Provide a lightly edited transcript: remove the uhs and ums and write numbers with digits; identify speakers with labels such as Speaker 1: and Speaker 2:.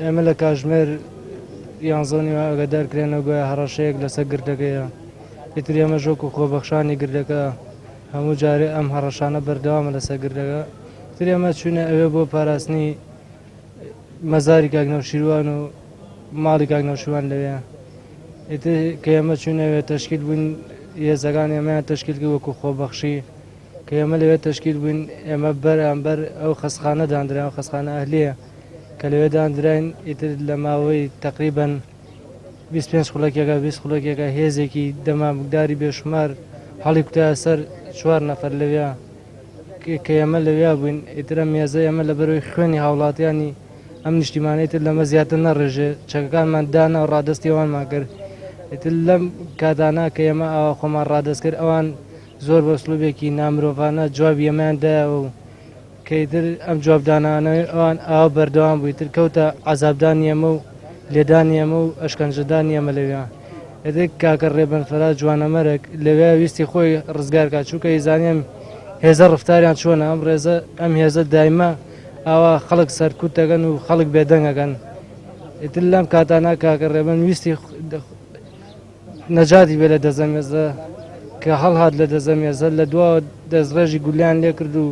Speaker 1: ئێمە لە کاتژمێر 11 ئەگەدار کرێنەوە گویا هەڕەشەیەک لەسەر گردەکەیە. ئیتر ئێمە ژۆک و خۆبەخشانی گردەکە هەموو جارێ ئەم هەڕەشانە بەردەوامە لەسەر گردەکە. تر ئێمە چوونە ئەوێ بۆ پاراستنی مەزاری کاک نەوشیروان و ماڵی کاک نەوشیروان لەوێ. ئیتر کە ئێمە چوونەوێ تەشکیل بووین، هێزەکان ئێمەیان تەشکیل کرد وەکو خۆبەخشی، کە ئێمە لەوێ تەشکیل بووین. ئێمە بەرامبەر ئەو خەستخانە دانراین، ئەو خەستخانە ئەهلیە کە لەوێ دانراین. ئیتر لە ماوەی تقریبەن 25 خولەکێکە 20 خولەکێکە هێزێکی دەمامکداری بێشمار هەڵی کوتایە سەر 4 نەفەر لەوێ کە ئێمە لەوێ بووین. ئیترە مێزە ئێمە لە بەرەوەی خوێنی هاوڵاتیانی ئەم نیشتیمانەی تر لەمە زیاتر نەڕێژێ، چەکەکانمان دانا و ڕادەستیەوانمان کرد. ئیتر لەم کاتانە کە ئێمە ئاوا خۆمان ڕادەست کرد، ئەوان زۆر بە ئوسلوبێکی نامرۆڤانە جوابی ئێمەیاندایەوە و کە ئیتر ئەم جوابدانانەوەی ئەوان ئاوا بەردەوام بوو. ئیتر کەوتە عەزابدانی ئێمە و لێدانی ئێمە و ئەشکەنجەدانی ئێمە لەوێ. ئیتر کاکە ڕێبەن فەرات جوانەمەرێک لەوێ ویستی خۆی ڕزگار کات، چووکە هیزانیم هێزە ڕفتاریان چۆنە. ئەم هێزە دایمە ئاوا خەڵک سەرکوت دەکەن و خەڵک بێدەنگەکەن. ئیتر لەم کاتانە کاکە ڕێبەن ویستی نەجاتی بێ لە دەزەمێزە کە هەڵهات لە دەزەمێزە، لە دواوە دەستڕێژی گولیان لێ کرد و